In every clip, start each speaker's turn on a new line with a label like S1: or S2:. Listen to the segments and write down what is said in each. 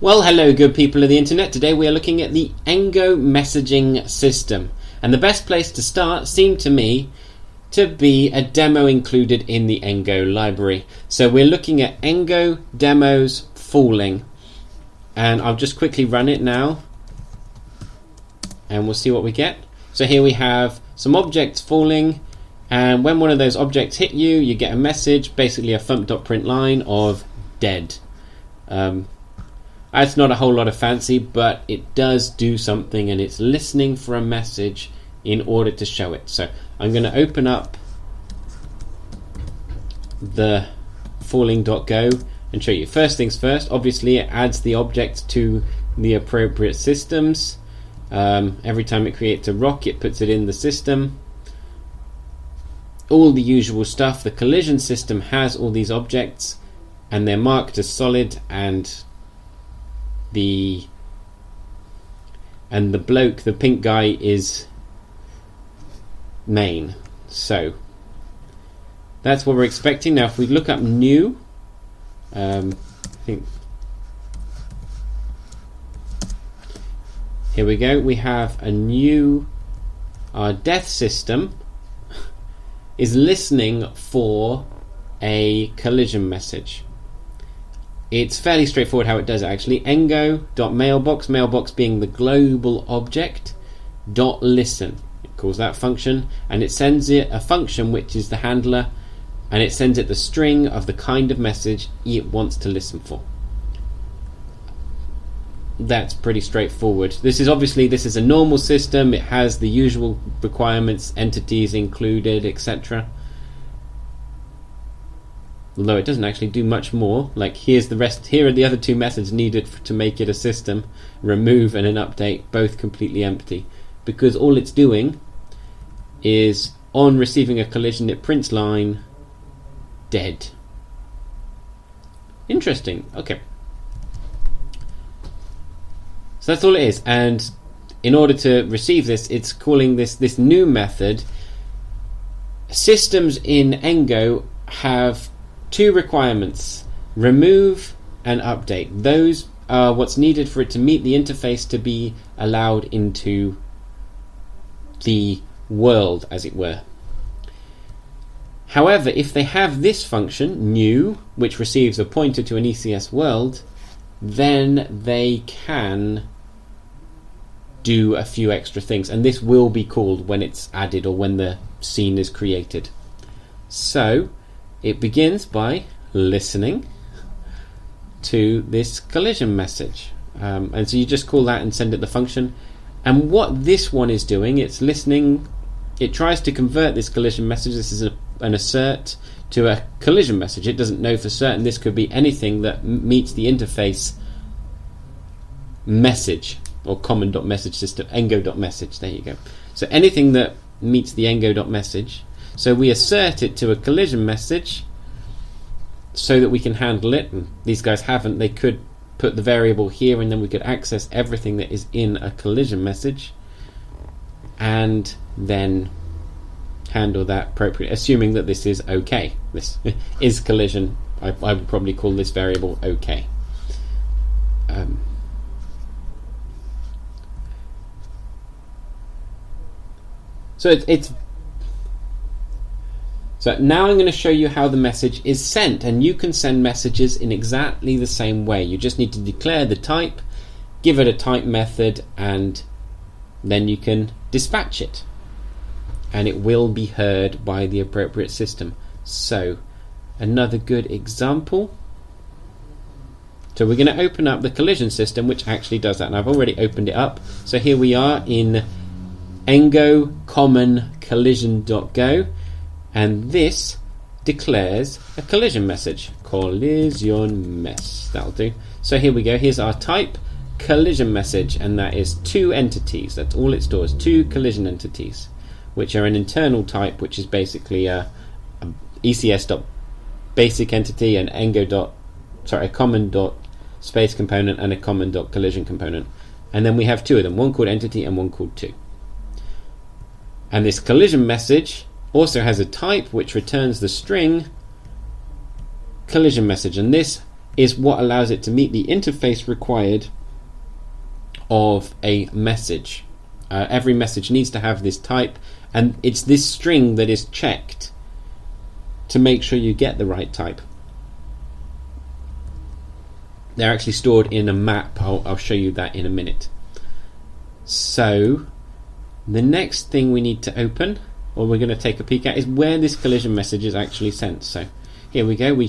S1: Well, hello good people of the internet. Today we are looking at the engo messaging system, and the best place to start seemed to me to be a demo included in the engo library. So we're looking at engo demos fooling, and I'll just quickly run it now and we'll see what we get. So here we have some objects falling, and when one of those objects hit you, you get a message, basically a thump.print line of dead. It's not a whole lot of fancy, but it does do something, and it's listening for a message in order to show it. So I'm going to open up the falling.go and show you. First things first, obviously it adds the object to the appropriate systems. Every time it creates a rock, it puts it in the system. All the usual stuff. The collision system has all these objects, and they're marked as solid, and the bloke, the pink guy, is main. So that's what we're expecting. Now if we look up new, I think here we go, we have a new, our death system is listening for a collision message. It's fairly straightforward how it does it actually. engo.mailbox, mailbox being the global object, .listen. It calls that function, and it sends it a function which is the handler, and it sends it the string of the kind of message it wants to listen for. That's pretty straightforward. This is a normal system. It has the usual requirements, entities included, etc. Although it doesn't actually do much more. Like here are the other two methods needed to make it a system: remove and an update, both completely empty, because all it's doing is on receiving a collision it prints line dead. Interesting. Okay, so that's all it is, and in order to receive this, it's calling this new method. Systems in engo have two requirements: remove and update. Those are what's needed for it to meet the interface to be allowed into the world, as it were. However, if they have this function, new, which receives a pointer to an ECS world, then they can do a few extra things, and this will be called when it's added or when the scene is created. So it begins by listening to this collision message, and so you just call that and send it the function. And what this one is doing, it's listening. It tries to convert this collision message. This is an assert to a collision message. It doesn't know for certain. This could be anything that meets the interface message or common.message system, engo.message. There you go. So anything that meets the engo.message. So we assert it to a collision message so that we can handle it. And these guys haven't. They could put the variable here, and then we could access everything that is in a collision message and then handle that appropriately, assuming that this is okay. This is collision. I would probably call this variable okay. So So now I'm going to show you how the message is sent, and you can send messages in exactly the same way. You just need to declare the type, give it a type method, and then you can dispatch it, and it will be heard by the appropriate system. So another good example. So we're going to open up the collision system, which actually does that, and I've already opened it up. So here we are in engo common collision.go. And this declares a collision message. Collision mess. That'll do. So here we go. Here's our type, collision message, and that is two entities. That's all it stores. Two collision entities, which are an internal type, which is basically a ECS.basic entity, and a common.space component, and a common.collision component. And then we have two of them, one called entity and one called two. And this collision message also has a type which returns the string collision message, and this is what allows it to meet the interface required of a message. Every message needs to have this type, and it's this string that is checked to make sure you get the right type. They're actually stored in a map. I'll show you that in a minute. So the next thing we need to open, or we're going to take a peek at, is where this collision message is actually sent. So here we go.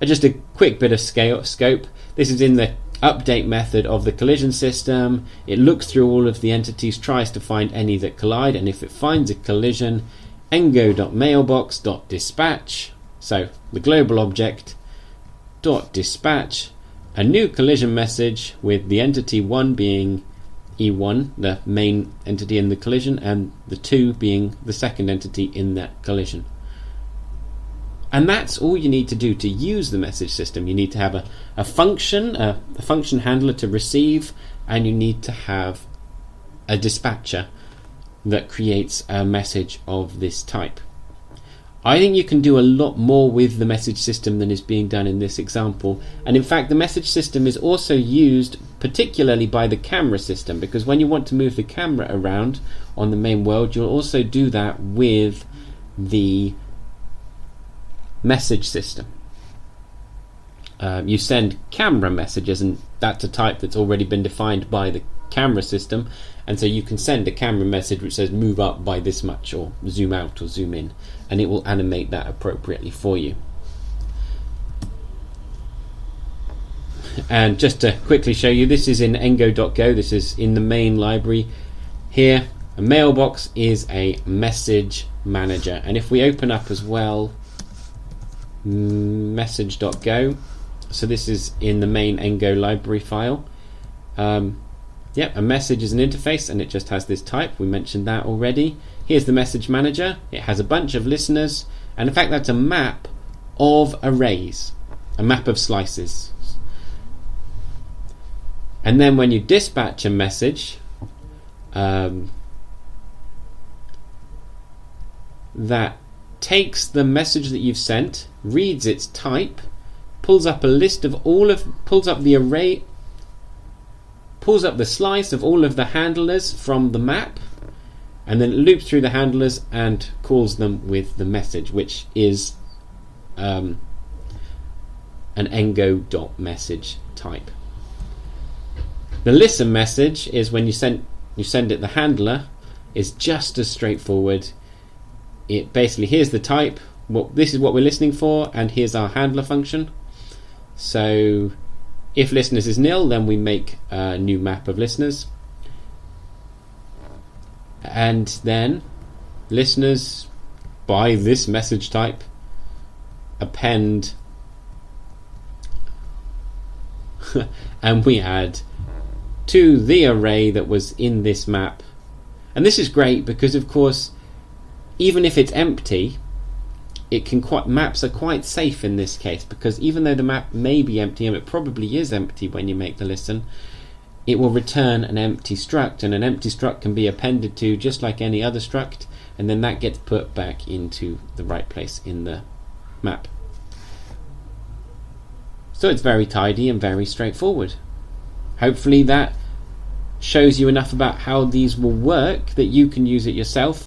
S1: Just a quick bit of scope. This is in the update method of the collision system. It looks through all of the entities, tries to find any that collide, and if it finds a collision, engo.mailbox.dispatch, so the global object .dispatch a new collision message with the entity 1 being E1, the main entity in the collision, and the 2 being the second entity in that collision. And that's all you need to do to use the message system. You need to have a function handler to receive, and you need to have a dispatcher that creates a message of this type. I think you can do a lot more with the message system than is being done in this example, and in fact the message system is also used particularly by the camera system, because when you want to move the camera around on the main world, you'll also do that with the message system. You send camera messages, and that's a type that's already been defined by the camera system, and so you can send a camera message which says move up by this much, or zoom out or zoom in, and it will animate that appropriately for you. And just to quickly show you, this is in engo.go. This is in the main library. Here a mailbox is a message manager, and if we open up as well message.go, so this is in the main engo library file. A message is an interface, and it just has this type. We mentioned that already. Here's the message manager. It has a bunch of listeners, and in fact that's a map of arrays, a map of slices. And then when you dispatch a message, that takes the message that you've sent, reads its type, pulls up a list of pulls up the array, pulls up the slice of all of the handlers from the map, and then it loops through the handlers and calls them with the message, which is an engo.message type. The listen message is when you send it the handler, is just as straightforward. It basically, here's the type, this is what we're listening for, and here's our handler function. So if listeners is nil, then we make a new map of listeners, and then listeners by this message type append and we add to the array that was in this map. And this is great because, of course, even if it's empty, maps are quite safe in this case, because even though the map may be empty, and it probably is empty when you make the listen, it will return an empty struct, and an empty struct can be appended to just like any other struct, and then that gets put back into the right place in the map. So it's very tidy and very straightforward. Hopefully that shows you enough about how these will work that you can use it yourself.